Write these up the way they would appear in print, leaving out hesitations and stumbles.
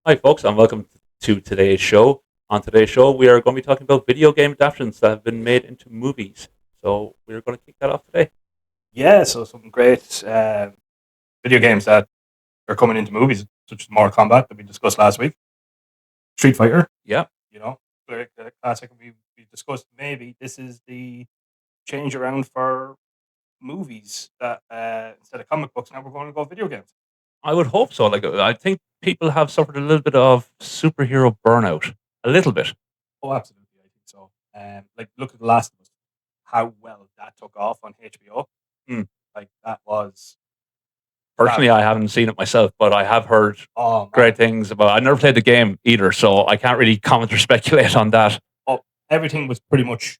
Hi, folks, and welcome to today's show. On today's show, we are going to be talking about video game adaptations that have been made into movies. So we're going to kick that off today. Yeah, so some great video games that are coming into movies, such as Mortal Kombat that we discussed last week, Street Fighter. Yeah, Very classic. We discussed maybe this is the change around for movies that instead of comic books, now we're going to go video games. I would hope so. I think people have suffered a little bit of superhero burnout. A little bit. Oh, absolutely, I think so. Look at The Last of Us, how well that took off on HBO. Mm. Like that was Personally, I haven't seen it myself, but I have heard great things about it. I never played the game either, so I can't really comment or speculate on that. Everything was pretty much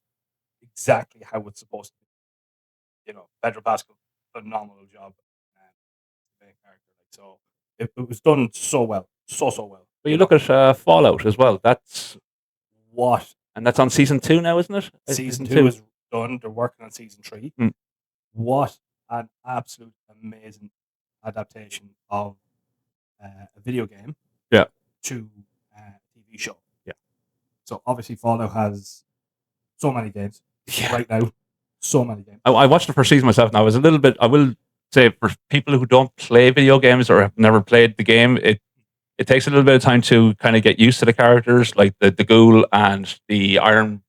exactly how it's supposed to be. Pedro Pascal, phenomenal job. Main character, so it was done so well, so well. But you look at Fallout as well. That's on season 2 now, isn't it? Season 2 is done. They're working on season 3. What an absolute amazing adaptation of a video game to a TV show. So obviously Fallout has so many games right now. So many games. I watched the first season myself, and I was a little bit. I will say, for people who don't play video games or have never played the game, it takes a little bit of time to kind of get used to the characters, like the Ghoul and the Iron.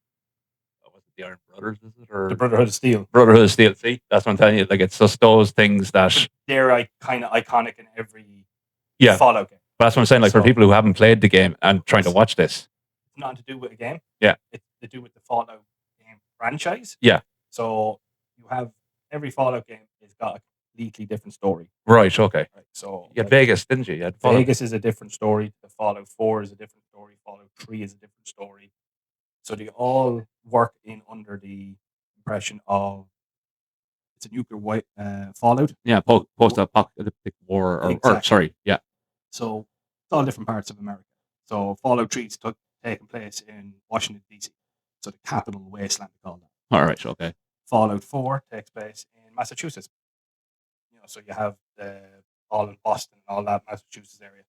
Was it the Iron Brothers? Is it, or the Brotherhood of Steel? Brotherhood of Steel. See, that's what I'm telling you. Like, it's just those things that they're kind of iconic in every Fallout game. But that's what I'm saying. Like, for people who haven't played the game and trying to watch this, it's nothing to do with a game. Yeah, it's to do with the Fallout game franchise. Yeah. So you have every Fallout game has got a completely different story. Right. Okay. Right, so you had Vegas, didn't you? Vegas is a different story. The Fallout 4 is a different story. Fallout 3 is a different story. So they all work in under the impression of it's a nuclear Fallout. Yeah, post-apocalyptic war. Yeah. So it's all different parts of America. So Fallout 3 is taking place in Washington, D.C. So the capital wasteland, we call that. All right, okay. Fallout 4 takes place in Massachusetts. So you have all in Boston and all that Massachusetts area.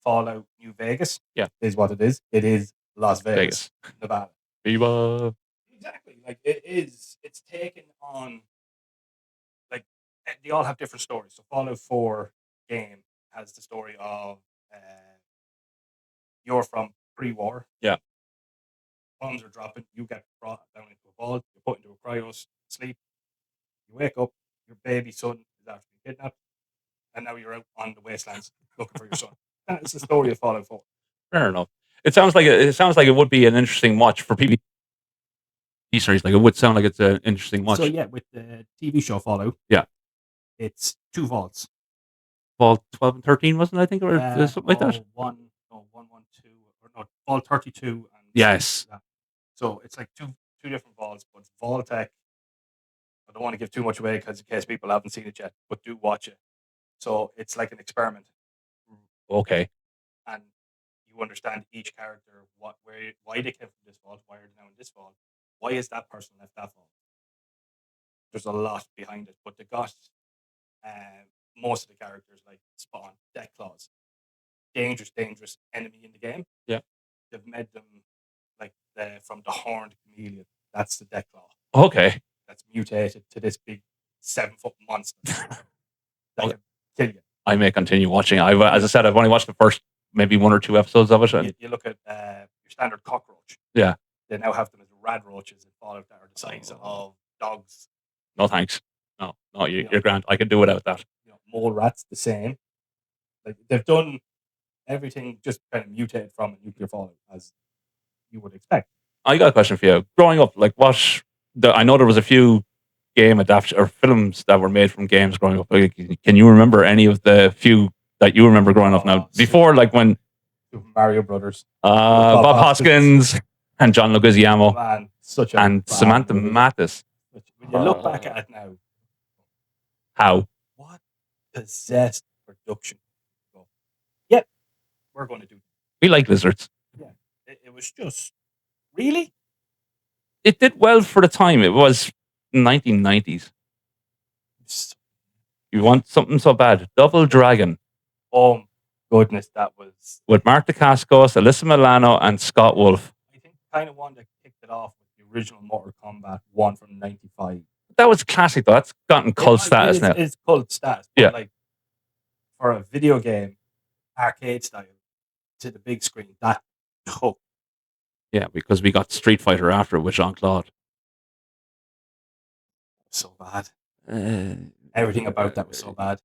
Fallout New Vegas is what it is. It is Las Vegas. Nevada. Viva. Exactly. Like it's taken on, like, they all have different stories. So Fallout 4 game has the story of you're from pre-war. Yeah. Bombs are dropping. You get brought down into a vault. You're put into a cryo sleep. You wake up. Your baby son is after being kidnapped, and now you're out on the wastelands looking for your son. That's the story of Fallout 4. Fair enough. It sounds like it would be an interesting watch for people. Series, like, it would sound like it's an interesting watch. So yeah, with the TV show Fallout, it's 2 vaults. Vault 12 and 13, wasn't it? I think, or something like that. 112, or no, Vault 32. And yes. So it's like two different vaults, but Vault-Tec, I don't want to give too much away because in case people haven't seen it yet, but do watch it. So it's like an experiment. Okay. And you understand each character, why they came from this vault, why are they now in this vault, why is that person left that vault. There's a lot behind it, but they got most of the characters, like Spawn, Deathclaws, dangerous enemy in the game. Yeah. They've made them like from the horned chameleon. That's the Deathclaw. Okay. That's mutated to this big 7-foot monster that can kill you. I may continue watching. As I said, I've only watched the first maybe 1 or 2 episodes of it. You look at your standard cockroach. Yeah. They now have them as rad roaches in Fallout that are the size of dogs. No thanks. No, you're grand. I can do without that. Mole rats, the same. Like, they've done everything just kind of mutated from a nuclear Fallout, as you would expect. I got a question for you. Growing up, like, I know there was a few game adaptations or films that were made from games growing up. Like, can you remember any of the few that you remember growing up now? Before, like, when Super Mario Brothers, Bob Hoskins and John Leguizamo, man, and Samantha Mathis. When you look back at it now, how? What possessed production? Yep, we're going to do. We like lizards. Yeah, it was just really. It did well for the time. It was 1990s. You want something so bad? Double Dragon. goodness, that was... With Mark Dacascos, Alyssa Milano, and Scott Wolf. I think kind of one that kicked it off with the original Mortal Kombat 1 from 95. That was classic, though. That's gotten cult status now. It's cult status. But like, for a video game, arcade style, to the big screen, that took. Yeah, because we got Street Fighter after it with Jean-Claude. So bad. Everything about that was so bad.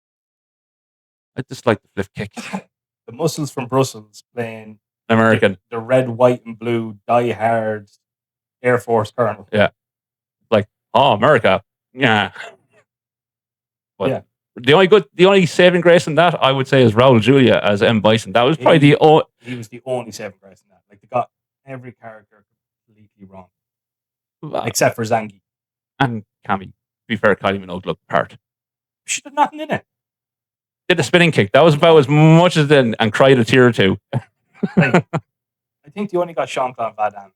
I just like the flip kick. The muscles from Brussels playing American. The red, white, and blue die-hard Air Force colonel. Yeah. Like, oh, America. Yeah. But yeah. The only saving grace in that, I would say, is Raul Julia as M. Bison. That was probably he was the only saving grace in that. Like, they got every character completely wrong. Except for Zangief. And Cammy. To be fair, Kylie Minogue looked the part. She did nothing in it. Did a spinning kick. That was about as much as then, and cried a tear or two. Like, I think they only got Jean-Claude Van Damme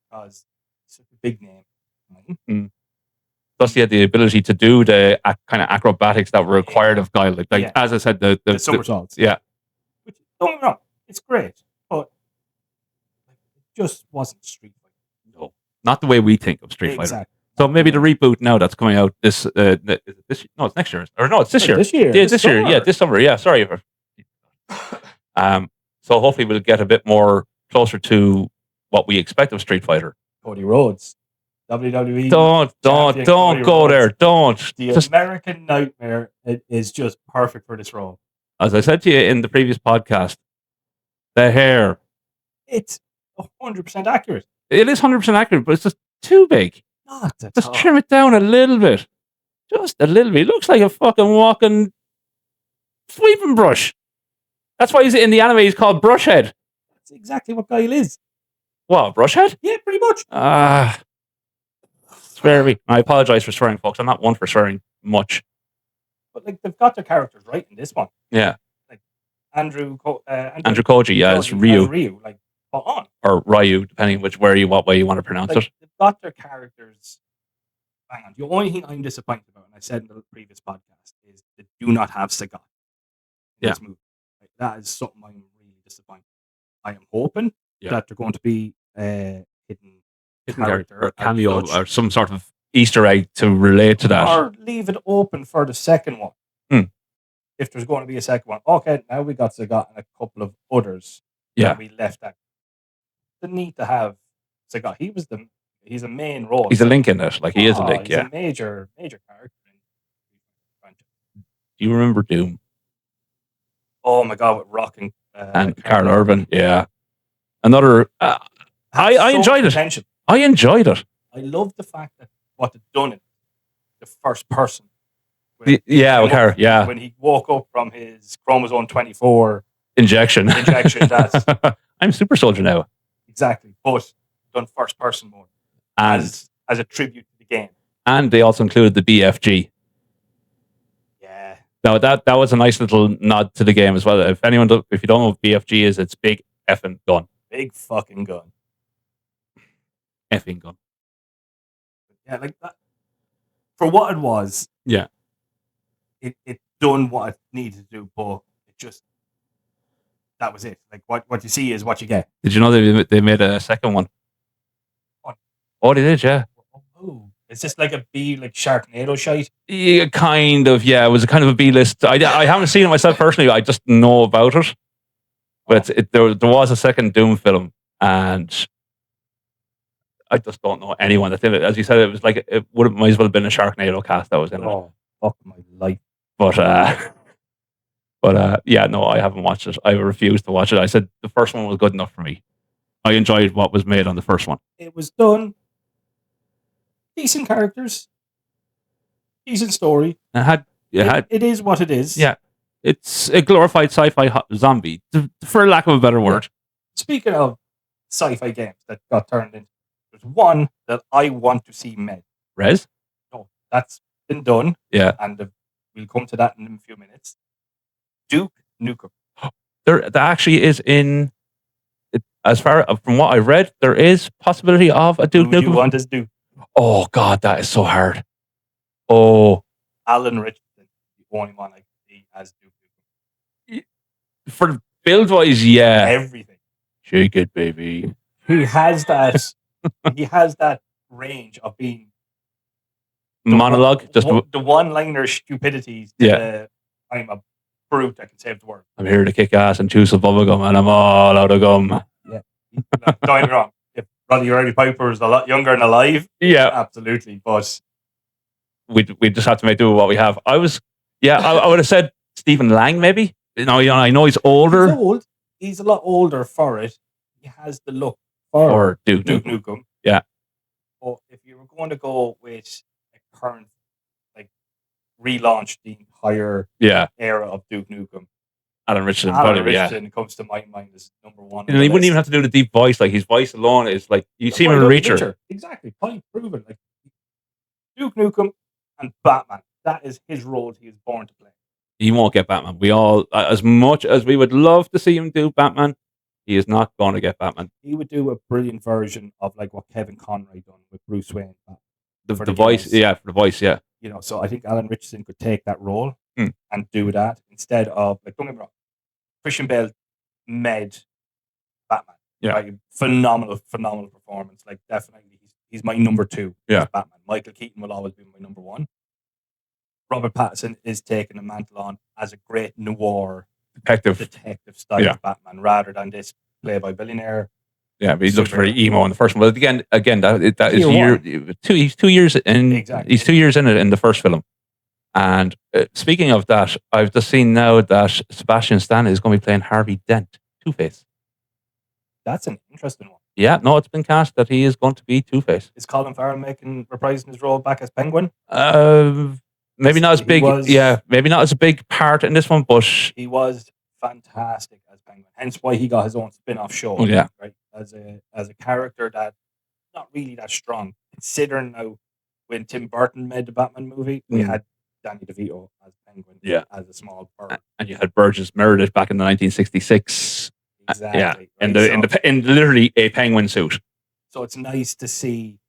because it's a big name. Mm. Plus, he had the ability to do the kind of acrobatics that were required of Guile. Like as I said, the somersaults. Yeah. Which, don't get me wrong, it's great, but it just wasn't Street Fighter. No, not the way we think of Street Exactly. Fighter. So maybe the reboot now that's coming out this no, it's next year, or no, it's this year. This year. Yeah, this year. Yeah, this summer. Yeah, sorry. So hopefully we'll get a bit more closer to what we expect of Street Fighter. Cody Rhodes, WWE. Don't go there. Don't. The American Nightmare is just perfect for this role. As I said to you in the previous podcast, the hair. It's 100% accurate. It is 100% accurate, but it's just too big. Just trim it down a little bit. Just a little bit. It looks like a fucking walking sweeping brush. That's why he's in the anime. He's called Brushhead. That's exactly what Guile is. What, Brushhead? Yeah, pretty much. Swear me. I apologize for swearing, folks. I'm not one for swearing much. But like, they've got their characters right in this one. Yeah. Like Andrew Koji, as Ryu. Like, spot on. Or Ryu, depending what way you want to pronounce it. They've got their characters. Hang on. The only thing I'm disappointed about, and I said in the previous podcast, is they do not have Sagat in this movie. Like, that is something I'm really disappointed. I am hoping that they're going to be hidden character or cameo or some sort of Easter egg to relate to that. Or leave it open for the second one. If there's going to be a second one. Okay, now we got Sagat and a couple of others that we left out. The need to have Sagat. He's a main role. He's a link in it. Like, he is a link, he's a major character. Do you remember Doom? Oh my God, with Rock and Carl Urban, yeah. Another... I enjoyed it. I enjoyed it. I love the fact that what they've done in the first person. When he woke up from his chromosome 24 injection. That's I'm Super Soldier now. Exactly, but done first person mode as a tribute to the game. And they also included the BFG. Yeah. Now that was a nice little nod to the game as well. If you don't know what BFG is, it's big effing gun. Big fucking gun. Effing gun. Yeah, like that. For what it was. Yeah. It done what it needed to do, but it just, that was it. Like, what you see is what you get. Did you know they made a second one? What? Oh, they did, yeah. Oh, is this like a B, like Sharknado shite? Yeah, kind of, yeah. It was a kind of a B-list. I haven't seen it myself personally. I just know about it. But there was a second Doom film, and I just don't know anyone that did it. As you said, it was like might as well have been a Sharknado cast that was in it. Oh, fuck my life. But yeah, no, I haven't watched it. I refused to watch it. I said the first one was good enough for me. I enjoyed what was made on the first one. It was done. Decent characters. Decent story. It is what it is. Yeah. It's a glorified sci-fi zombie, for lack of a better word. Speaking of sci-fi games that got turned into, there's one that I want to see made. Rez? No, that's been done. Yeah. And we'll come to that in a few minutes. Duke Nukem. There actually is as far from what I read, there is possibility of a Duke Nukem. Who do you want as Duke? Oh God, that is so hard. Oh, Alan Richardson, the only one I can see as Duke Nukem. For build wise, yeah, everything. Shake it, baby. He has that. He has that range of being monologue, just the one-liner stupidities. I'm a brute that can save the world. I'm here to kick ass and chew some bubblegum, and I'm all out of gum. Yeah, don't get me wrong. If Roddy Roddy Piper is a lot younger and alive, yeah, absolutely. But we just have to make do with what we have. I would have said Stephen Lang, maybe. I know he's older. He's old. He's a lot older for it. He has the look for Duke Nukem. Yeah. But if you were going to go with a current, like, relaunch the entire era of Duke Nukem, Alan Richardson comes to my mind as number one. And he wouldn't even have to do the deep voice. Like, his voice alone is like, you see him in Reacher. Exactly. Point proven. Like, Duke Nukem and Batman. That is his role he is born to play. He won't get Batman. We all, as much as we would love to see him do Batman, he is not going to get Batman. He would do a brilliant version of like what Kevin Conroy done with Bruce Wayne. The voice, for the voice, yeah. So I think Alan Richardson could take that role and do that instead of, like, don't get me wrong, Christian Bale made Batman. Yeah. Right? Phenomenal performance. Like, definitely he's my number 2 as Batman. Michael Keaton will always be my number 1. Robert Pattinson is taking the mantle on as a great noir detective style of Batman, rather than this play-by-billionaire. Yeah, but he looks very emo in the first one. But again, that is he's 2 years in. Exactly. He's 2 years in it in the first film. And speaking of that, I've just seen now that Sebastian Stan is going to be playing Harvey Dent, Two-Face. That's an interesting one. Yeah, no, it's been cast that he is going to be Two-Face. Is Colin Farrell reprising his role back as Penguin? Maybe not as big. Maybe not as a big part in this one, but he was fantastic as Penguin. Hence why he got his own spin-off show. Yeah, right. As a character that not really that strong. Considering now, when Tim Burton made the Batman movie, we had Danny DeVito as Penguin. Yeah, as a small bird, and you had Burgess Meredith back in the 1966. Exactly. Yeah, right? in literally a penguin suit. So it's nice to see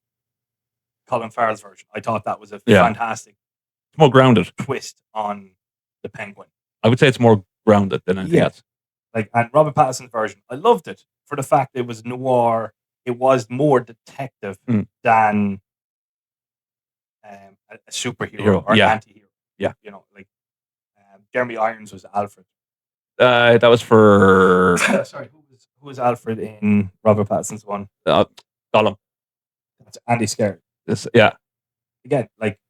Colin Farrell's version. I thought that was a fantastic. It's more grounded twist on the Penguin. I would say it's more grounded than anything else. Like, and Robert Pattinson's version, I loved it for the fact it was noir. It was more detective than a superhero or an anti-hero. Yeah, like Jeremy Irons was Alfred. That was for sorry, who was Alfred in Robert Pattinson's one? Gollum. That's Andy Scarr. Again, like,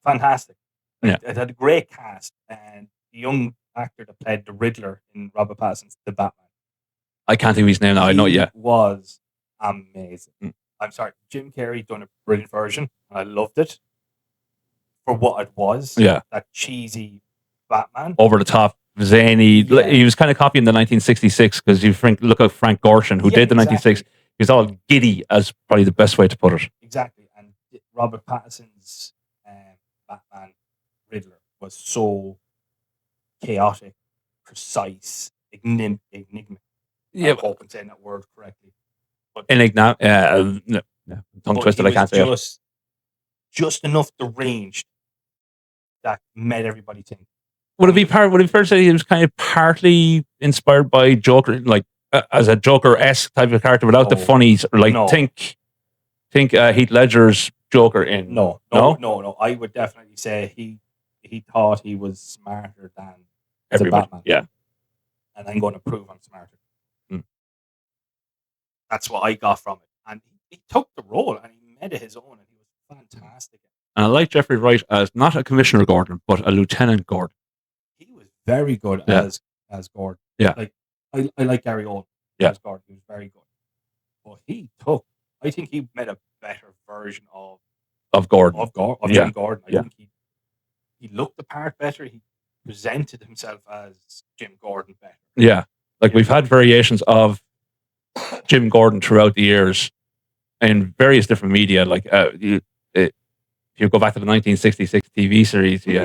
fantastic. Like, it had a great cast, and the young actor that played the Riddler in Robert Pattinson's The Batman. I can't think of his name now. I know. Yeah, was amazing. I'm sorry, Jim Carrey done a brilliant version. I loved it for what it was. Yeah, that cheesy Batman, over the top, zany. He was kind of copying the 1966 because you look at Frank Gorshin, who did the 1966. He was all giddy, as probably the best way to put it. Exactly, and Robert Pattinson's Batman Riddler was so chaotic, precise, enigmatic. I hope I'm saying that word correctly. Enigmatic, tongue twisted. I can't say it. Just enough deranged that made everybody think. Would it be fair to say he was kind of partly inspired by Joker, like as a Joker-esque type of character, without the funnies? Like, think Heath Ledger's Joker in. No. I would definitely say he thought he was smarter than everybody. Batman. Yeah, and I'm going to prove I'm smarter. That's what I got from it, and he took the role and he made it his own, and he was fantastic. And I like Jeffrey Wright as not a Commissioner Gordon, but a Lieutenant Gordon. He was very good as Gordon. Yeah, like I like Gary Oldman as Gordon. He was very good, but I think he made a better version of Gordon, of Jim Gordon. I think he looked the part better. He presented himself as Jim Gordon better. Yeah, like we've had variations of Jim Gordon throughout the years in various different media. Like if you go back to the 1966 TV series, you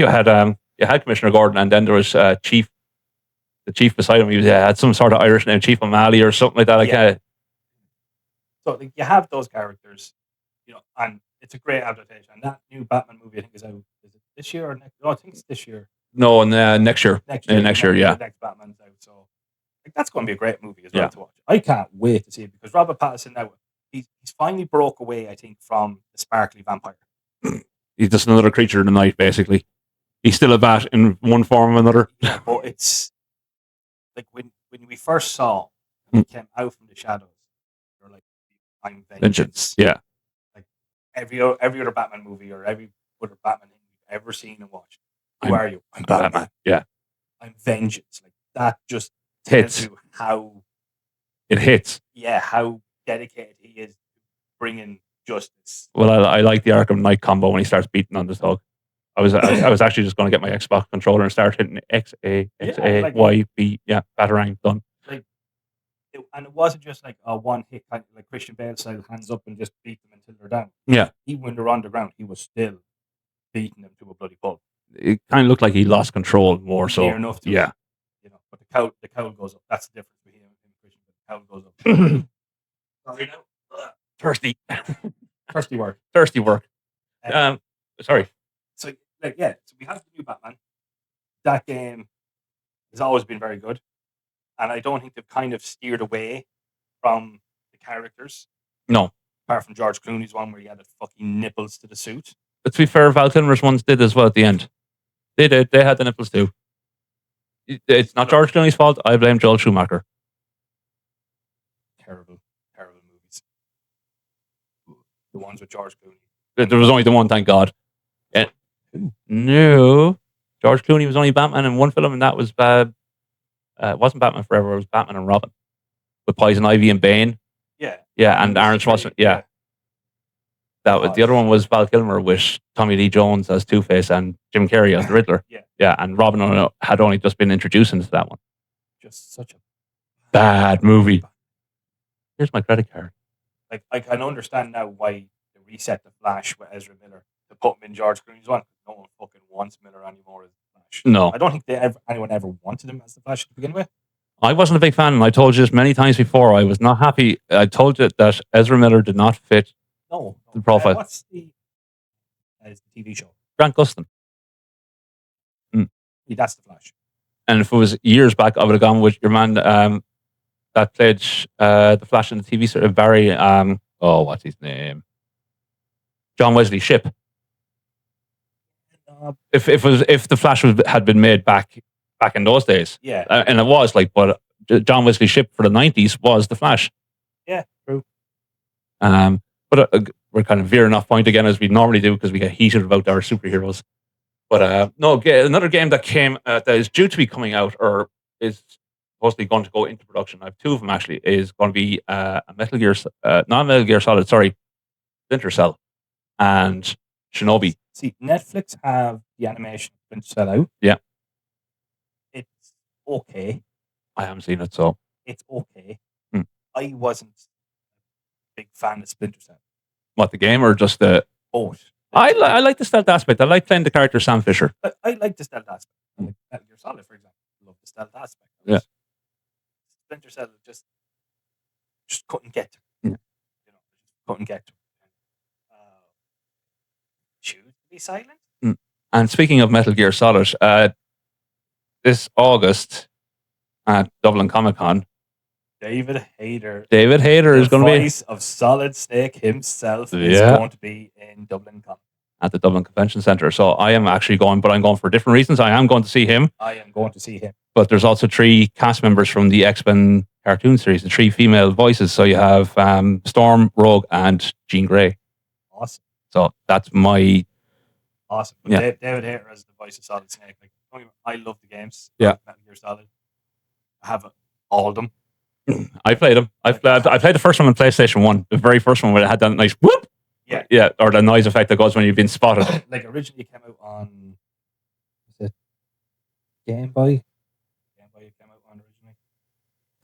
had Commissioner Gordon, and then there was the chief beside him. He had some sort of Irish name, Chief O'Malley or something like that. So you have those characters, and it's a great adaptation. And that new Batman movie, I think, is out. Is it this year or next? No, I think it's this year. No, and next year. Next year, yeah. The next Batman's out, so like, that's going to be a great movie as well to watch. I can't wait to see it because Robert Pattinson now he's finally broke away, I think, from the sparkly vampire. He's just another creature of the night, basically. He's still a bat in one form or another. Yeah, but it's like when we first saw him, he came out from the shadows. You're like, I'm vengeance. Yeah. Like every other Batman movie or every other Batman thing you've ever seen and watched. Who are you? I'm Batman. Yeah. I'm vengeance. Like that just tells you how it hits. Yeah, how dedicated he is to bringing justice. Well, I like the Arkham Knight combo when he starts beating on the thug. I was actually just going to get my Xbox controller and start hitting X-A-Y-B. Yeah, Batarang, done. Like, and it wasn't just like a one hit, kind of like Christian Bale style, hands up and just beat them until they're down. Yeah. Even when they're on the ground, he was still beating them to a bloody pulp. It kind of looked like he lost control more so. Near enough to yeah. You know, but the cowl goes up. That's the difference between him and Christian. The cowl goes up. Sorry now. Thirsty. Thirsty work. Sorry. So so we have the new Batman. That game has always been very good, and I don't think they've kind of steered away from the characters. No. Apart from George Clooney's one where he had the fucking nipples to the suit. But to be fair, Val Kilmer's ones did as well at the end. They did. They had the nipples too. It's not George Clooney's fault. I blame Joel Schumacher. Terrible movies. The ones with George Clooney. There was only the one, thank God. No. George Clooney was only Batman in one film, and that was it wasn't Batman Forever, it was Batman and Robin. With Poison Ivy and Bane. Yeah. Yeah, and Arnold Schwarzenegger. Yeah. That was the other one was Val Kilmer with Tommy Lee Jones as Two-Face and Jim Carrey as the Riddler. Yeah, and Robin had only just been introduced into that one. Just such a bad movie. Here's my credit card. Like I can understand now why they reset the Flash with Ezra Miller to put him in George Clooney's one. No one fucking wants Miller anymore as the Flash. No, I don't think anyone ever wanted him as the Flash to begin with. I wasn't a big fan, and I told you this many times before. I was not happy. I told you that Ezra Miller did not fit the profile. What's the TV show? Grant Gustin. Yeah, that's the Flash. And if it was years back, I would have gone with your man that played the Flash in the TV series, Barry. What's his name? John Wesley Shipp. If the Flash had been made back in those days, and it was like, but John Wesley Shipp for the 90s was the Flash. Yeah, true. But we're kind of veering off point again as we normally do because we get heated about our superheroes. But another game that came that is due to be coming out or is supposedly going to go into production. I have two of them actually. Is going to be a Metal Gear, not Metal Gear Solid. Sorry, Splinter Cell and Shinobi. See, Netflix have the animation Splinter Cell out. Yeah, it's okay. I haven't seen it, so it's okay. I wasn't a big fan of Splinter Cell. What, the game or just the both? I like the stealth aspect. I like playing the character Sam Fisher. I like the stealth aspect. Like Metal Gear Solid, for example. I love the stealth aspect. Yeah. Splinter Cell just couldn't get to. Couldn't get to. Choose to be silent. And speaking of Metal Gear Solid, this August at Dublin Comic Con, David Hayter is going to be voice of Solid Snake himself is going to be in Dublin Comic at the Dublin Convention Centre. So I am actually going, but I'm going for different reasons. I am going to see him. I am going to see him. But there's also 3 cast members from the X-Men cartoon series, the 3 female voices. So you have Storm, Rogue, and Jean Grey. Awesome. So that's my... Awesome. But David Hayter as the voice of Solid Snake. Like, I love the games. Yeah. Metal Gear Solid. I have all of them. I played them. I played the first one on PlayStation 1. The very first one where it had that nice whoop. Yeah, or the noise effect that goes when you've been spotted. Like originally it came out on, was it Game Boy? Game Boy it came out on originally.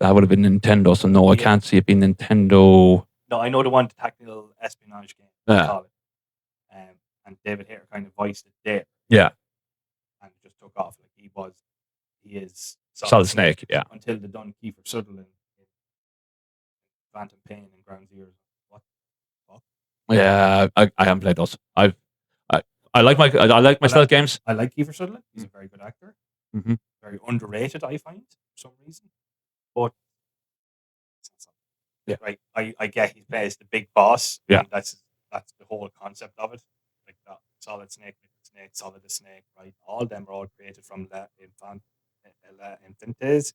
That would have been Nintendo, so no, I can't see it being Nintendo. No, I know the one, the technical espionage game. Call it. And David Hayter kind of voiced it there. Yeah. And it just took off. Like he is Solid Snake, yeah. Until the done Kiefer Sutherland in Phantom Pain and Ground Zero. What the fuck? Yeah, I haven't played those. I I like my stealth games. I like Kiefer Sutherland. He's a very good actor. Mm-hmm. Very underrated, I find, for some reason. But yeah, right, I get he plays the big boss. Yeah, and that's the whole concept of it. Like that Solid Snake, Solid the Snake, right? All of them are all created from La Infantes,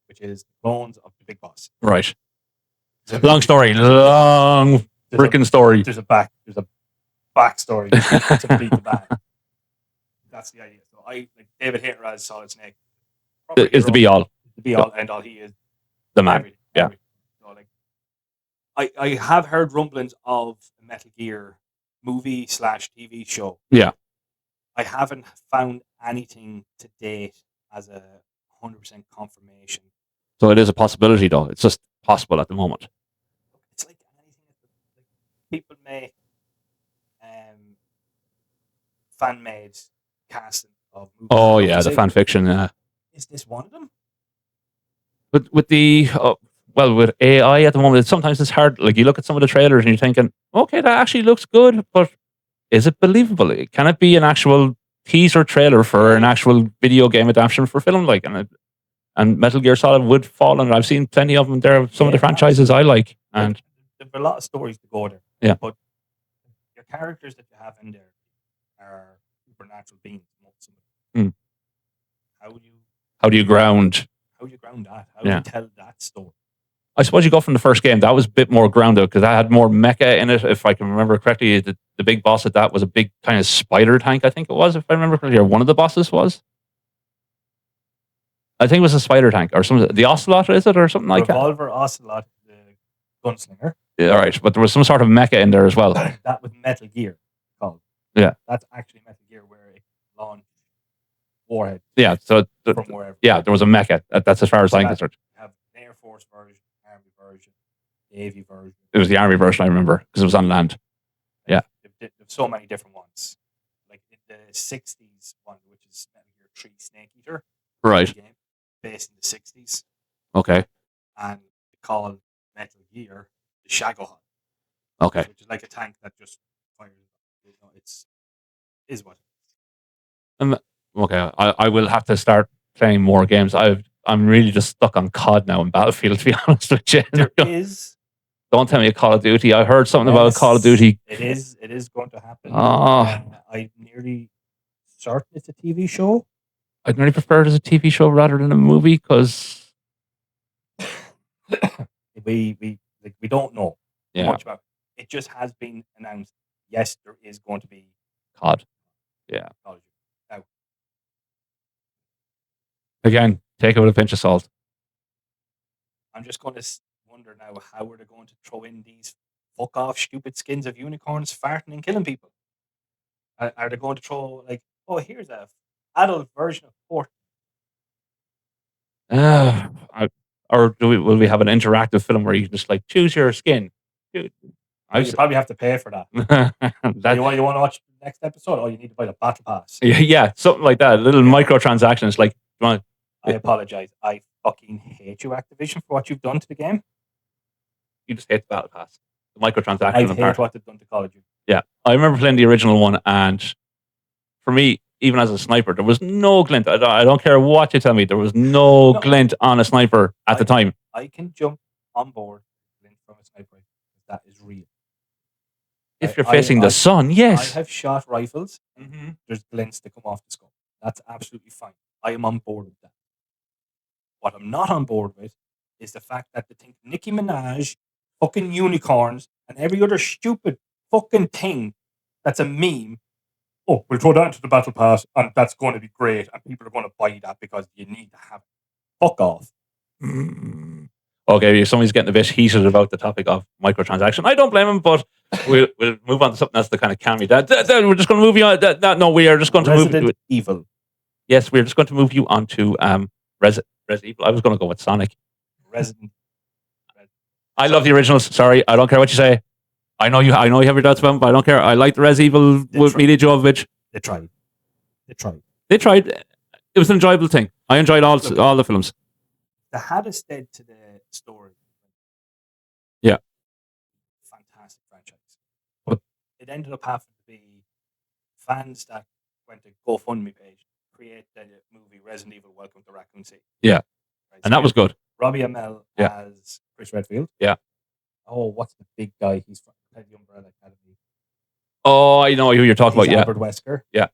which is the clones of the big boss. Right. Long story. Long freaking story. There's a backstory to beat the bag. That's the idea. So I like David Hayter as Solid Snake. Is the be all. The be all end all. He is the man. Everything. So like, I have heard rumblings of a Metal Gear movie / TV show. Yeah. I haven't found anything to date as a 100% confirmation. So it is a possibility, though. It's just possible at the moment. It's like anything. Like people make fan-made casting of movies. Oh yeah, the fan fiction. Is this one of them? But with the with AI at the moment, sometimes it's hard. Like you look at some of the trailers and you're thinking, okay, that actually looks good, but is it believable? Can it be an actual teaser trailer for an actual video game adaptation for film? Like, and Metal Gear Solid would fall under. I've seen plenty of them. They're some of the franchises I like, and there are a lot of stories to go there. Yeah, but your characters that you have in there are supernatural beings. Most of them. How do you ground? How do you ground that? How do you tell that story? I suppose you go from the first game. That was a bit more grounded because that had more mecha in it. If I can remember correctly, the big boss at that was a big kind of spider tank. I think it was, if I remember correctly, or one of the bosses was. I think it was a spider tank or something. The Ocelot, is it, or something like that? Revolver Ocelot, the gunslinger. Yeah, all right, but there was some sort of mecha in there as well. That was Metal Gear called. Yeah, that's actually Metal Gear where it launched warhead. Yeah, so from wherever. Yeah, there was a mecha. That's as far as I'm concerned. Have an Air Force version, Army version, Navy version. It was the Army version, I remember, because it was on land. Yeah, there's so many different ones. Like the '60s one, which is Metal Gear 3 Snake Eater. Right. Game, based in the '60s. Okay. And they call Metal Gear the Shagohod. Okay. Which is like a tank that just fires. It's what. Okay, I will have to start playing more games. I'm really just stuck on COD now and Battlefield, to be honest with you. There is. Don't tell me a Call of Duty. I heard something about Call of Duty. It is going to happen. I'm nearly certain it's a TV show. I'd nearly prefer it as a TV show rather than a movie because we don't know much about it. It just has been announced. Yes, there is going to be COD. Yeah. Now, again, take it with a pinch of salt. I'm just going to wonder now how are they going to throw in these fuck off stupid skins of unicorns farting and killing people? Are they going to throw like, oh, here's a adult version of Fortnite? Or will we have an interactive film where you just like choose your skin? Dude, you probably have to pay for that. You want to watch the next episode? Oh, you need to buy the battle pass. Yeah, something like that. Little microtransactions. Like, I apologize. I fucking hate you, Activision, for what you've done to the game. You just hate the battle pass, the microtransaction. I hate what they've done to Call of Duty. Yeah, I remember playing the original one, and for me, even as a sniper, there was no glint. I don't care what you tell me. There was no glint on a sniper at the time. I can jump on board glint from a sniper. That is real. If you're facing the sun, yes. I have shot rifles. Mm-hmm. There's glints that come off the scope. That's absolutely fine. I am on board with that. What I'm not on board with is the fact that they think Nicki Minaj, fucking unicorns, and every other stupid fucking thing that's a meme. Oh, we'll throw that into the battle pass, and that's going to be great, and people are going to buy that because you need to have it. Fuck off. Okay, somebody's getting a bit heated about the topic of microtransaction. I don't blame him, but we'll move on to something else to kind of calm me. That we're just going to move you on. No, we are just going to move Resident Evil. Yes, we're just going to move you on to Resident Evil. I was going to go with Sonic. Resident. I love the originals. Sorry, I don't care what you say. I know you have your doubts about them, but I don't care. I like the Res Evil with Mila Jovovich. They tried. It was an enjoyable thing. I enjoyed all the films. They had a stead to the story. Yeah. Fantastic franchise. But it ended up having to be fans that went to GoFundMe page create the movie Resident Evil: Welcome to Raccoon City. Yeah, right? and that was good. Robbie Amell as Chris Redfield. Yeah. Oh, what's the big guy? He's from the Umbrella Academy. Oh, I know who you're talking about. Yeah, Albert Wesker. Yeah,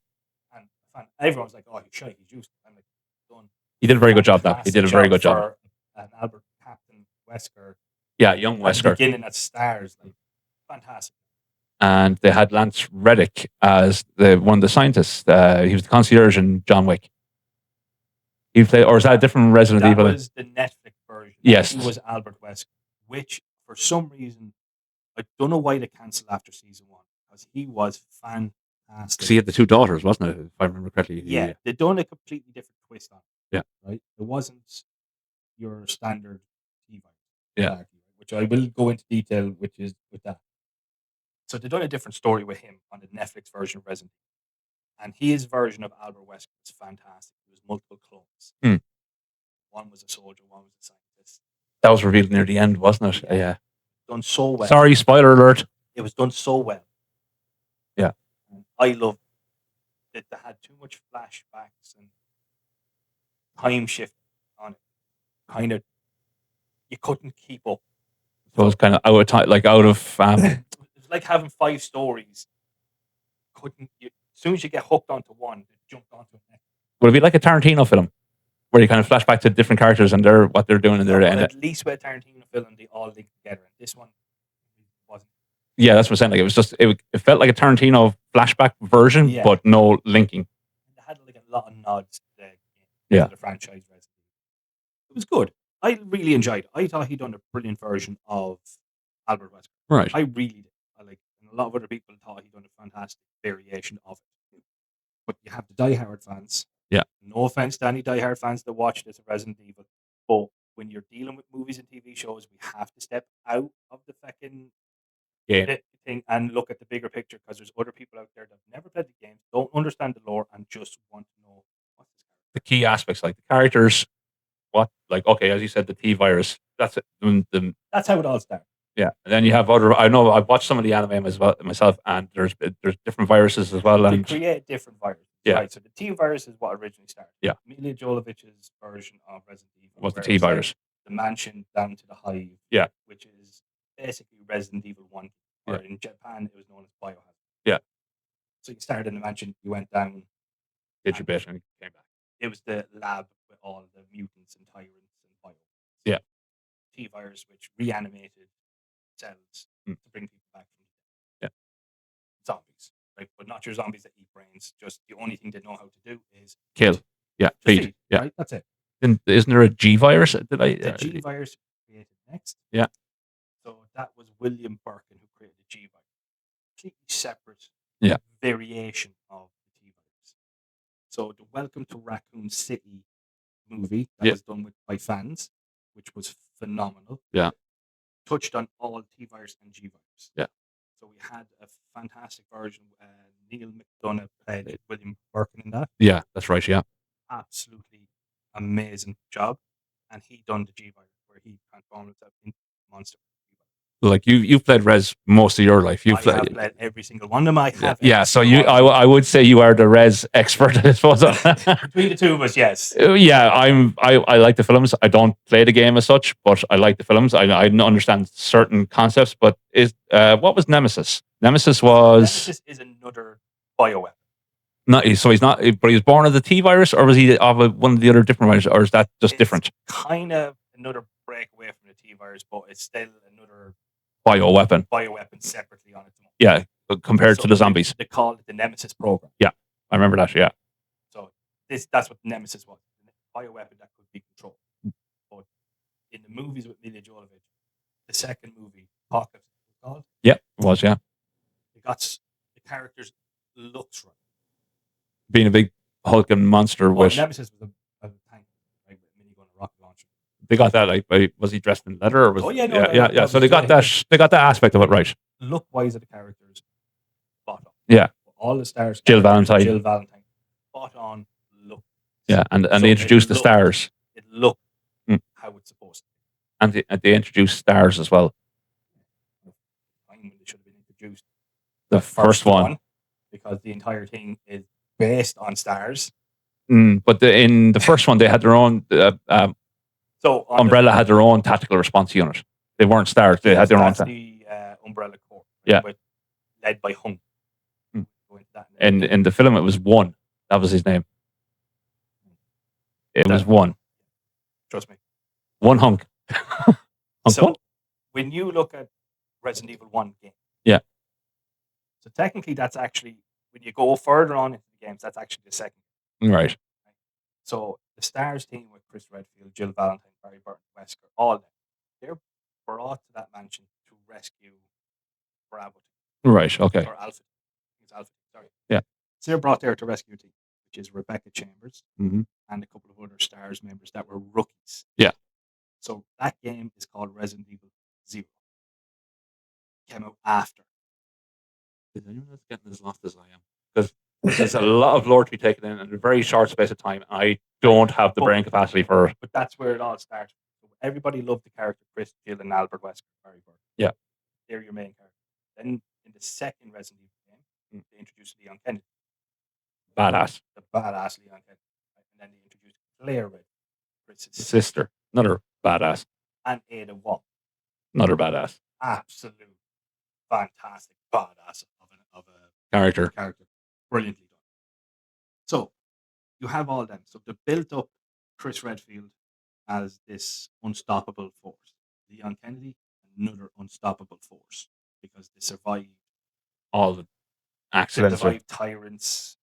and everyone's like, "Oh, he's shy. He's used." I'm like, "Done." he did a very good job. Though he did a very good job. For an Albert Captain Wesker. Yeah, young Wesker. At the beginning at Stars, like fantastic. And they had Lance Reddick as one of the scientists. He was the concierge in John Wick. He played, or is that a different Resident Evil? That was the Netflix version. Yes, he was Albert Wesker, which for some reason I don't know why they cancelled after season 1 because he was fantastic. Because he had the 2 daughters, wasn't it? If I remember correctly. Yeah, they done a completely different twist on it. Yeah, right. It wasn't your standard TV. Yeah, which I will go into detail, which is with that. So they've done a different story with him on the Netflix version of Resident Evil. And his version of Albert Wesker was fantastic. There was multiple clones. One was a soldier, one was a scientist. That was revealed near the end, wasn't it? Yeah. Done so well. Sorry, spoiler alert. It was done so well. Yeah. And I loved that they had too much flashbacks and time shift on it. Kind of, you couldn't keep up. So it was kind of out of time, like out of. It was like having 5 stories. As soon as you get hooked onto one, you jump onto the next. Would it be like a Tarantino film, where you kind of flash back to different characters and what they're doing in their end? At least with a Tarantino film, they all link together. And this one wasn't. Yeah, that's what I'm saying. Like it was just it felt like a Tarantino flashback version, but no linking. It had like a lot of nods to the franchise. It was good. I really enjoyed it. I thought he'd done a brilliant version of Albert Wesker. Right. I really did. And a lot of other people thought he'd done a fantastic variation of it. But you have the die-hard fans. Yeah. No offense to any die-hard fans that watch this Resident Evil, but when you're dealing with movies and TV shows, we have to step out of the fucking thing and look at the bigger picture because there's other people out there that have never played the game, don't understand the lore, and just want to know what's the key aspects, like the characters. Okay, as you said, the T-virus. That's it. That's how it all started. Yeah, and then you have other. I know I've watched some of the anime as well myself, and there's different viruses as well. They create different viruses. Yeah. Right. So the T virus is what originally started. Yeah. Mila Jovovich's version of Resident Evil was the T virus. The mansion down to the hive. Yeah. Which is basically Resident Evil 1. Or in Japan, it was known as Biohazard. Yeah. So you started in the mansion, you went down. Did your bit and came back. It was the lab with all the mutants and tyrants and bio. Yeah. T virus, which reanimated cells to bring people back from zombies, right? But not your zombies that eat brains. Just the only thing they know how to do is kill. Yeah, feed. Yeah, right? That's it. Then isn't there a G virus? The G virus created next. Yeah. So that was William Birkin who created the G virus, completely separate. Variation of the T virus. So the Welcome to Raccoon City movie that was done by fans, which was phenomenal. Yeah. Touched on all T virus and G virus. Yeah. So we had a fantastic version. Neil McDonough played William Birkin in that. Yeah, that's right. Yeah. Absolutely amazing job. And he done the G virus where he transformed himself into a monster. Like you've played Res most of your life. You've played every single one of them. I have. Yeah, so I would say you are the Res expert, I suppose. Between the two of us, yes. Yeah, I like the films. I don't play the game as such, but I like the films. I understand certain concepts. But what was Nemesis? Nemesis is another bioweapon. So he's not. But he was born of the T virus, or was he of one of the other different viruses, or is that just different? Kind of another break away from the T virus, but it's still another bioweapon separately on its own. Yeah, compared to the zombies. They call it the Nemesis program. Yeah, I remember that. Yeah. So that's what Nemesis was. A bioweapon that could be controlled. But in the movies with Mila Jovovich, the second movie, Apocalypse, was called. Yeah, it was. Yeah. It got the characters looks right. Being a big hulking monster with Nemesis was a tank, right, with a minigun and rocket launcher. They got that. Was he dressed in leather? Or was? Yeah. So they got that. They got that aspect of it right. Look wise of the characters, spot on. Yeah. All the stars. Jill Valentine, spot on. Look. Yeah, and they introduced the stars. It looked how it's supposed to be. And they introduced stars as well. They should have been introduced. The first one. because the entire thing is based on stars. But in the first one, they had their own. So Umbrella had their own tactical response unit. They weren't stars. They had their own. That's the Umbrella Corps. Yeah. Led by Hunk. And in the film, it was one. That was his name. It was one. Trust me. One Hunk. So when you look at Resident Evil 1 game. Yeah. So technically, that's actually, when you go further on into the games, that's actually the second. Right. So the Stars team with Chris Redfield, Jill Valentine, Barry Burton, Wesker, all of them, they're brought to that mansion to rescue Bravo. Right, okay. Or Alpha. It's Alpha, sorry. Yeah. So they're brought there to rescue a team, which is Rebecca Chambers and a couple of other Stars members that were rookies. Yeah. So that game is called Resident Evil 0. Came out after. Is anyone else getting as lost as I am? Because there's a lot of lore to be taken in a very short space of time. I don't have the brain capacity for it. But that's where it all starts. Everybody loved the character Chris, Jill, and Albert Wesker, Barry Burton. Yeah. They're your main characters. Then in the second Resident Evil game, they introduced Leon Kennedy. Badass. The badass Leon Kennedy. Right? And then they introduced Claire Red, Chris's sister. Another badass. And Ada Wong. Another badass. Absolute fantastic badass of a character. Brilliantly done. So you have all them. So they built up Chris Redfield as this unstoppable force. Leon Kennedy, another unstoppable force, because they survived all the accidents. They survived tyrants,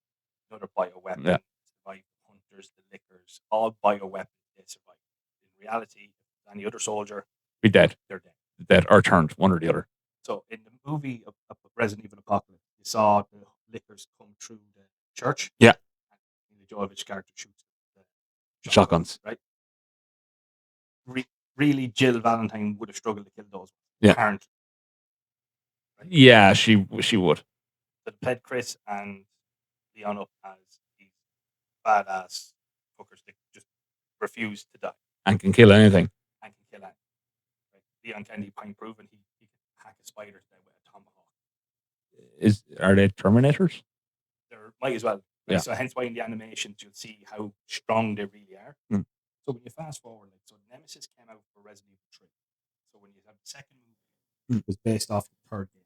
another bioweapon, survived hunters, the lickers, all bioweapons they survived. In reality, any other soldier be dead. They're dead. Dead or turned, one or the other. So in the movie of Resident Evil Apocalypse, you saw the lickers come through the church. Yeah. And the Jovich character shoots the shotguns. Right. Really, Jill Valentine would have struggled to kill those. Yeah. Apparently. Right? Yeah, she would. But played Chris and Leon up as these badass fuckers that just refuse to die. And can kill anything. Right? Leon Kennedy, point proven, he can hack a spider to death with a tomahawk. Are they Terminators? There might as well. Right? Yeah. So hence why in the animations you'll see how strong they really are. So when you fast forward, so Nemesis came out for Resident Evil 3. So when you have the second movie, it was based off the third game.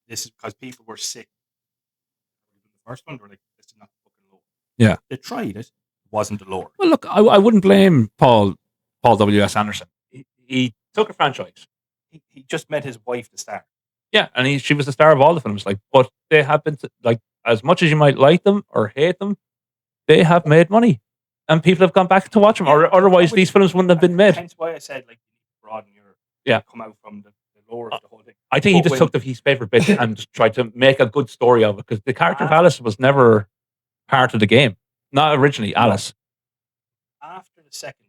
This is because people were sick. The first one, they were like, this is not fucking lore. Yeah. They tried it. It wasn't the lore. Well, look, I wouldn't blame Paul W.S. Anderson. He took a franchise. He just made his wife the star. Yeah, and she was the star of all the films. But they have been as much as you might like them or hate them, they have made money, and people have gone back to watch them. Or otherwise, these films wouldn't have been made. Hence why I said, like, broaden your come out from the lore of the whole thing. I think he just took his favorite bits and tried to make a good story of it, because the character of Alice was never part of the game. Not originally, Alice. After the second,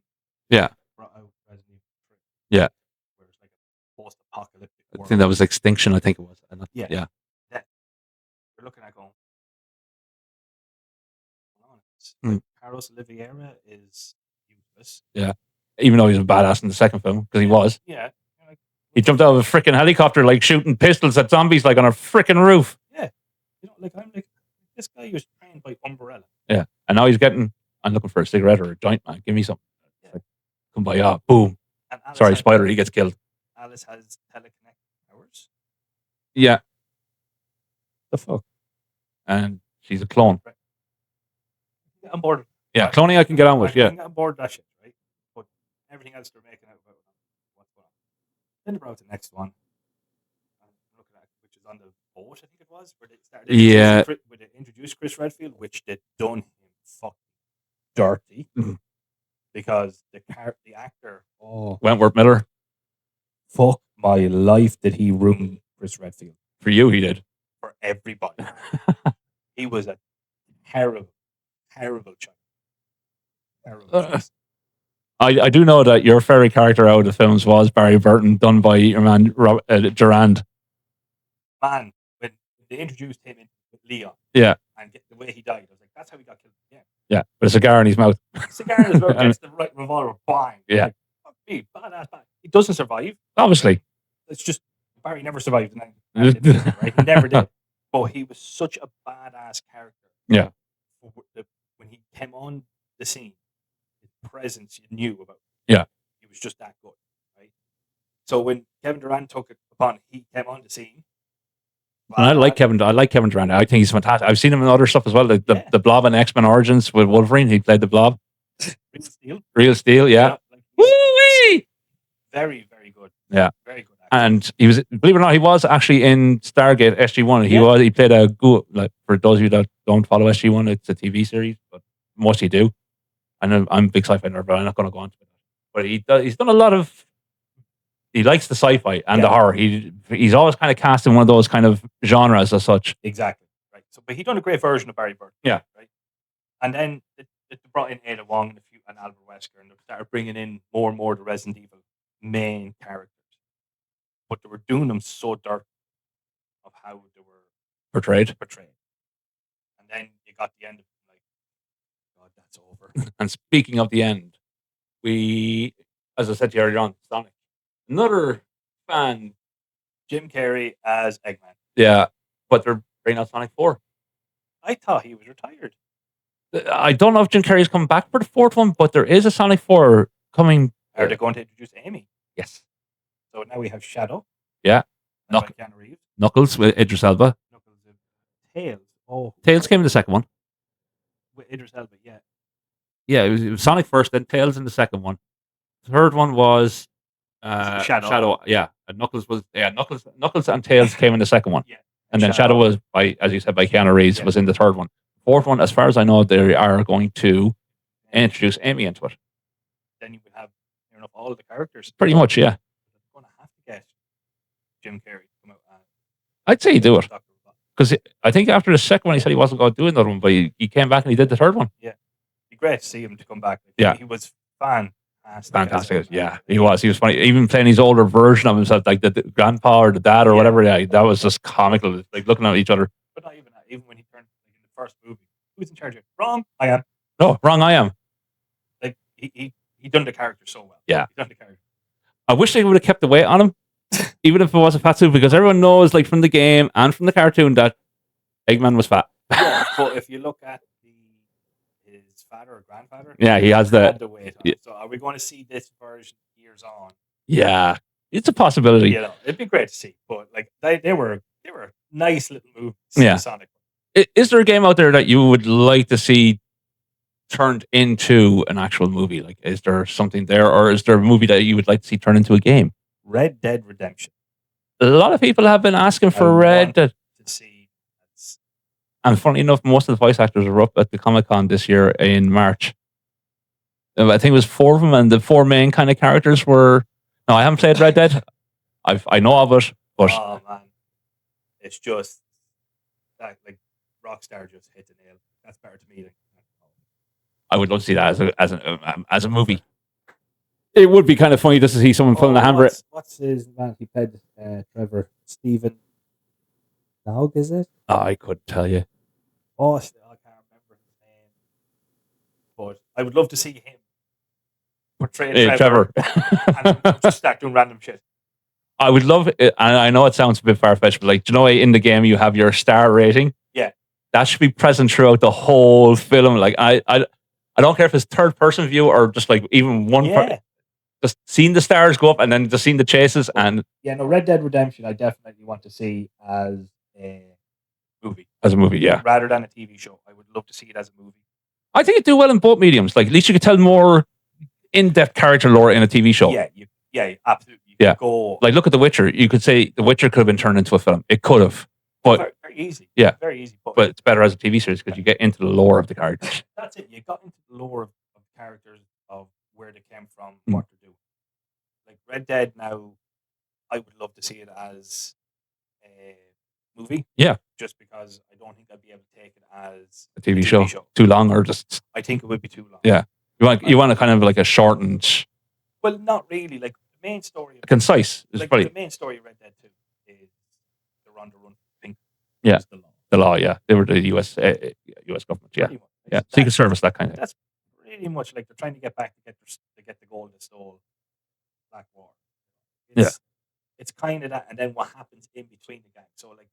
brought out Resident Evil 3. Yeah. Where it's like a post-apocalyptic world. I think that was Extinction, I think it was. Yeah. You're looking at going, like, Carlos Oliveira is useless. Yeah. Even though he was a badass in the second film, because he was. Yeah. He jumped out of a freaking helicopter, shooting pistols at zombies, on a freaking roof. Yeah. I'm like, this guy was trained by Umbrella. Yeah. And now I'm looking for a cigarette or a joint, man. Give me something. Yeah. Come by, boom. Sorry, Spider, he gets killed. Alice has telekinetic powers. Yeah. The fuck? And she's a clone. Right. Get on board. Yeah, cloning I can get on with, I can get on board that shit, right? But everything else they're making out about what's going on. Then they brought the next one. I'm looking at, which is on the boat, I think it was, where they started. Where they introduced Chris Redfield, which they done him fucking dirty. Because the actor, Wentworth Miller. Fuck my life, did he ruin Chris Redfield? For you, he did. For everybody. He was a terrible child. Terrible. I do know that your favorite character out of the films was Barry Burton, done by your man Durand. Man, when they introduced him with Leon, and the way he died, I was like, that's how he got killed. Yeah, with a cigar in his mouth. Cigar in his mouth, gets the right revolver, bang. Yeah. Like, badass. He doesn't survive. Obviously. It's just Barry never survived. And then right? He never did. But he was such a badass character. Yeah. When he came on the scene, his presence you knew about. Yeah. He was just that good, right? So when Kevin Durant took it upon, he came on the scene. And I like Kevin Durant. I think he's fantastic. I've seen him in other stuff as well. The Blob in X-Men Origins with Wolverine. He played the Blob. Real Steel, yeah. Woo-wee! Very, very good. Yeah. Very good actor. And he was, believe it or not, he was actually in Stargate SG-1. He played a ghoul. Like, for those of you that don't follow SG-1, it's a TV series, but mostly do. I know I'm a big sci-fi nerd, but I'm not going to go on to it. But he's done a lot of. He likes the sci-fi and the horror. He's always kind of cast in one of those kind of genres as such. Exactly. Right. So, but he done a great version of Barry Burton. Yeah. Right. And then they brought in Ada Wong and Albert Wesker, and they started bringing in more and more the Resident Evil main characters. But they were doing them so dark of how they were portrayed. And then you got the end of it, like, God, that's over. And speaking of the end, we, as I said to you earlier on, Sonic. Another fan. Jim Carrey as Eggman. Yeah, but they're bringing out Sonic 4. I thought he was retired. I don't know if Jim Carrey's coming back for the fourth one, but there is a Sonic 4 coming. Are they going to introduce Amy? Yes. So now we have Shadow. Yeah. Knuckles with Idris Elba. Tails. Oh. Tails came in the second one. With Idris Elba, yeah. Yeah, it was Sonic first, then Tails in the second one. The third one was Shadow. Yeah. And Knuckles and Tails came in the second one. Yeah. And then Shadow was as you said, by Keanu Reeves was in the third one. Fourth one, as far as I know, they are going to introduce Amy into it. Then you would have all of the characters. Pretty much, yeah. They're going to have to get Jim Carrey to come out. I'd say he'd do it. Because I think after the second one, he said he wasn't going to do another one, but he came back and he did the third one. Yeah. It'd be great to see him to come back. Yeah. He was fantastic. Fantastic. Yeah, he was funny. Even playing his older version of himself, like the grandpa or the dad or whatever. Yeah, that was just comical. Like looking at each other. But not even that. Even when he turned in the first movie, who's in charge of it? Wrong. I am. No, wrong. I am. Like he done the character so well. Yeah. He done the character. I wish they would have kept the weight on him, even if it was a fat suit, because everyone knows, like from the game and from the cartoon, that Eggman was fat. Yeah, but if you look at his father or grandfather, yeah, he has the weight on. Yeah. So are we going to see this version years on? Yeah, it's a possibility. It'd be great to see. But like they were nice little movies. Yeah. Sonic. Is there a game out there that you would like to see turned into an actual movie? Like, is there something there, or is there a movie that you would like to see turned into a game? Red Dead Redemption. A lot of people have been asking for Red Dead. To see. And funny enough, most of the voice actors are up at the Comic-Con this year in March. I think it was 4 of them, and the 4 main kind of characters were. No, I haven't played Red Dead. I know of it, but oh man, it's just that like Rockstar just hit the nail. That's better to me. I would love to see that as a movie. It would be kind of funny just to see someone pulling a handbrake. What's his man? He played Trevor Stephen. Dog, is it? I couldn't tell you. Oh, I can't remember his name. But I would love to see him portray Trevor. And just start doing random shit. I would love it, and I know it sounds a bit far-fetched, but like, do you know, in the game you have your star rating? Yeah. That should be present throughout the whole film. Like, I don't care if it's third-person view or just like even one. Just seeing the stars go up and then just seeing the chases and. Yeah, no, Red Dead Redemption I definitely want to see as a movie. As a movie, yeah. Rather than a TV show. I would love to see it as a movie. I think it'd do well in both mediums. Like, at least you could tell more in-depth character lore in a TV show. Yeah, absolutely. Yeah. Go. Like, look at The Witcher. You could say The Witcher could have been turned into a film. It could have. But very easy. Yeah. Very easy. But it's better as a TV series because you get into the lore of the characters. That's it. You got into the lore of characters, of where they came from, what to do. Like Red Dead now, I would love to see it as a movie. Yeah. Just because I don't think I'd be able to take it as a TV show. Too long, or just. I think it would be too long. Yeah. You want a kind of like a shortened. Well, not really. Like the main story. Concise. Like the main story of Red Dead 2 is they're on the run. Yeah. The law. Yeah. They were the US government. Yeah. Yeah. Secret Service, that kind of. That's pretty much like they're trying to get back to get the gold they stole. Black War. it's kind of that, and then what happens in between the gang. So like,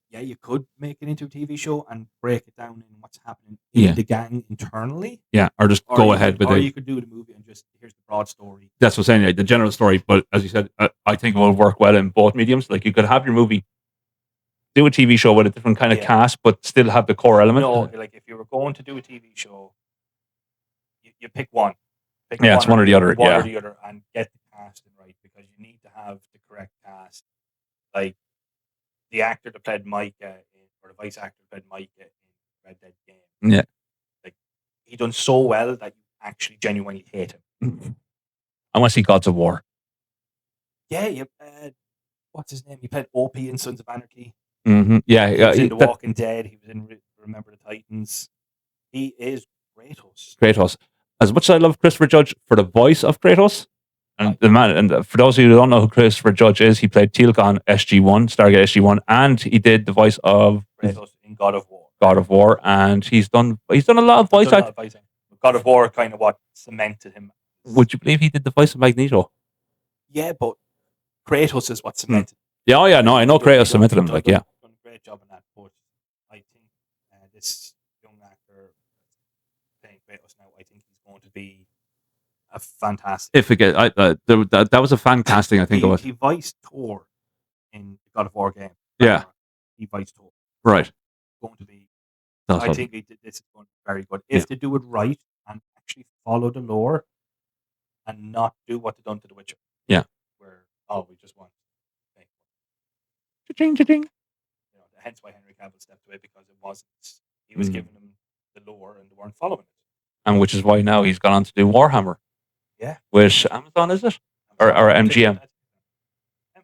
yeah, you could make it into a TV show and break it down in what's happening in the gang internally. Yeah, or just go ahead with it. Or you could do the movie and just, here's the broad story. That's what I'm saying, like, the general story. But as you said, I think it will work well in both mediums. Like, you could have your movie, do a TV show with a different kind of cast, but still have the core element. No, like if you were going to do a TV show, you pick one. It's one or the other. One or the other, and get the casting right, because you need to have the correct cast. Like the actor that played Micah, or the voice actor that played Micah in Red Dead game. Yeah. Like, he done so well that you actually genuinely hate him. I want to see Gods of War. Yeah, what's his name? He played OP in Sons of Anarchy. Mm-hmm. Yeah, he was in The Walking Dead. He was in Remember the Titans. He is Kratos. As much as I love Christopher Judge for the voice of Kratos, and the man, and for those of you who don't know who Christopher Judge is, he played Teal'c on SG1, Stargate SG1, and he did the voice of Kratos in God of War. God of War, and he's done a lot of voice acting. God of War kind of what cemented him. Would you believe he did the voice of Magneto? Yeah, but Kratos is what cemented. Yeah, oh yeah, no, I know Kratos cemented him. Like, yeah, done a great job on that. But I think this young actor playing Kratos now, I think he's going to be a fantastic. If again, that was a fan casting. I think it was. He voiced Thor in the God of War game. Yeah, he voiced Thor. Right. Going to be. I think this is going to be very good if they do it right and actually follow the lore, and not do what they've done to The Witcher. Yeah. Where we just want. Cha-ching, cha-ching. Hence why Henry Cavill stepped away, because it wasn't. He was giving them the lore and they weren't following it. And which is why now he's gone on to do Warhammer. Yeah. With Amazon, is it? Or MGM?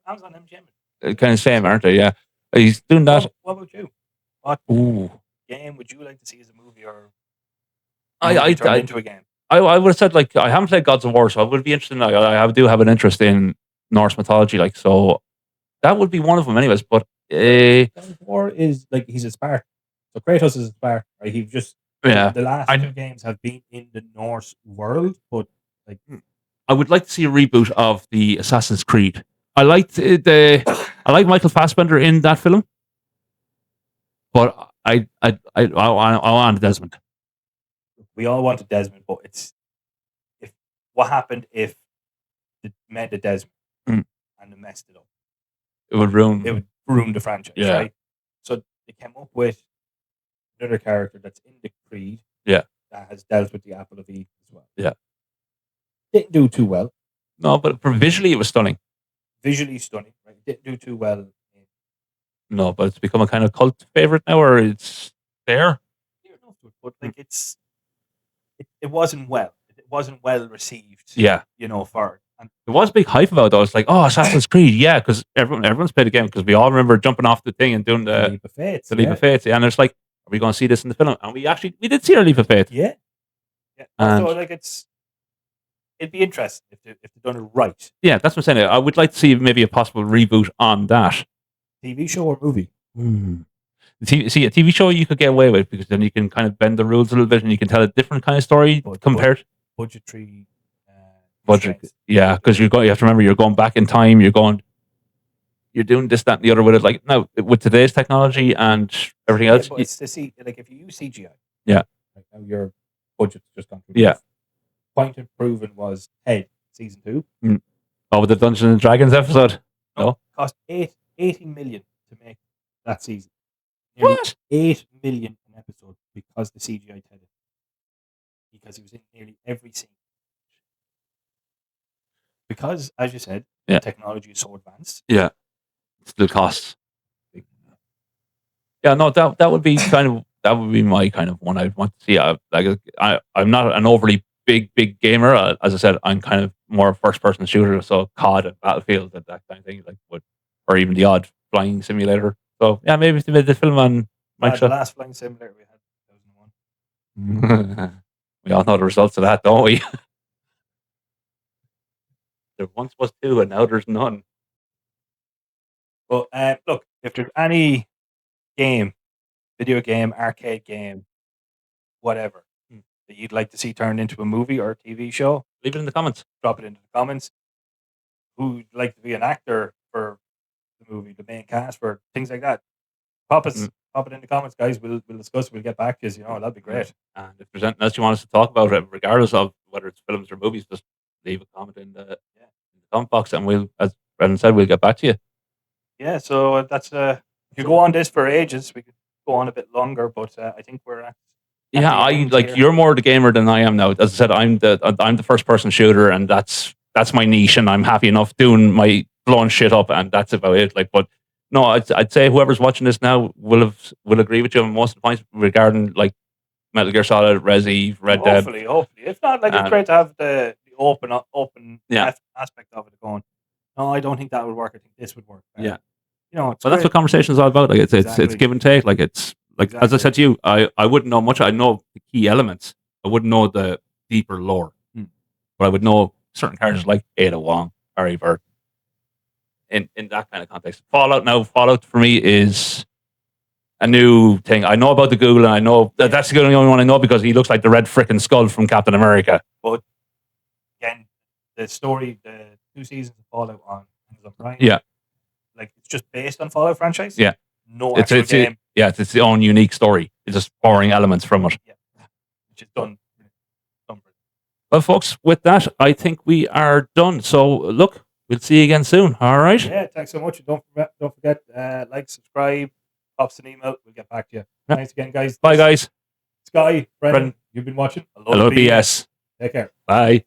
Amazon, MGM. Kind of same, aren't they? Yeah. He's doing that. What about you? What game would you like to see as a movie, or turn into a game? I would have said, like, I haven't played Gods of War, so I would be interested in, I do have an interest in Norse mythology, like, so that would be one of them anyways. But God of War is like, he's a Spartan. So Kratos is a Spartan, right? He just the last two games have been in the Norse world, but like, I would like to see a reboot of the Assassin's Creed. I liked I like Michael Fassbender in that film, but I want Desmond. We all wanted Desmond, but what happened if they made the Desmond and they messed it up? It would ruin the franchise, right? So they came up with another character that's in the Creed, that has dealt with the Apple of Eve as well. Yeah, didn't do too well. No, but visually it was stunning. Visually stunning, right? Didn't do too well. No, but it's become a kind of cult favorite now, or it's there. But like, it wasn't well. It wasn't well received. Yeah, for it. And there was big hype about it, though. It's like, oh, Assassin's Creed, yeah, because everyone's played the game, because we all remember jumping off the thing and doing the Leap of Faith. The Leap of Faith, and it's like, are we going to see this in the film? And we did see our Leap of Faith. Yeah. And so like, it'd be interesting if they've done it right. Yeah, that's what I'm saying. I would like to see maybe a possible reboot on that. TV show or movie? See, a TV show you could get away with, because then you can kind of bend the rules a little bit and you can tell a different kind of story compared. Budgetary. Budget. Yeah, because you have to remember, you're going back in time. You're doing this, that, and the other with it. Like, now, with today's technology and everything else. But it's to see, like, if you use CGI. Yeah. Like, now your budget's just gone through. Yeah. Point of proven was Head season 2. Oh, with the Dungeons and Dragons episode. No. Cost 80 million to make that season. What? 8 million an episode, because the CGI Ted it. Because he was in nearly every scene. Because, as you said, technology is so advanced. Yeah. It still costs. Yeah, no, that would be my kind of one I'd want to see. I'm not an overly big gamer. As I said, I'm kind of more a first person shooter, so COD and Battlefield and that kind of thing, or even the odd flying simulator. So yeah, maybe if they made the film on Microsoft. The last flying simulator we had, 2001. We all know the results of that, don't we? There once was 2, and now there's none. Well, look, if there's any game, video game, arcade game, whatever, that you'd like to see turned into a movie or a TV show, leave it in the comments. Drop it into the comments. who'd like to be an actor for the movie, the main cast, for things like that, pop it in the comments, guys. We'll discuss. We'll get back to you. That'd be great. And if there's anything else you want us to talk about, regardless of whether it's films or movies, just leave a comment in the comment box, and we'll, as Brendan said, we'll get back to you. Yeah, so that's you could go on this for ages. We could go on a bit longer, but I think we're at you're more the gamer than I am now. As I said, I'm the first person shooter, and that's my niche, and I'm happy enough doing my blowing shit up, and that's about it. But no, I'd say whoever's watching this now will agree with you on most of the points regarding Metal Gear Solid, Resi, Red Dead. Hopefully. If not, it's great to have the open aspect of it going. No, I don't think that would work. I think this would work better. Well, that's what conversation is all about. It's give and take. As I said to you, I wouldn't know much. I know the key elements. I wouldn't know the deeper lore, but I would know certain characters like Ada Wong, Ari Bird. In that kind of context, Fallout for me is a new thing. I know about the Google, and I know that's the only one I know because he looks like the red frickin' skull from Captain America. But again, the story, the 2 seasons of Fallout on Amazon Prime, it's just based on Fallout franchise. Yeah, no actual game. It's its own unique story. It's just borrowing elements from it. Yeah, which is done. Well, folks, with that, I think we are done. So, look, we'll see you again soon. All right. Yeah, thanks so much. Don't forget, like, subscribe, pop us an email. We'll get back to you. Thanks again, guys. Bye, guys. Sky, Brendan, you've been watching ALoadofB.S. Take care. Bye.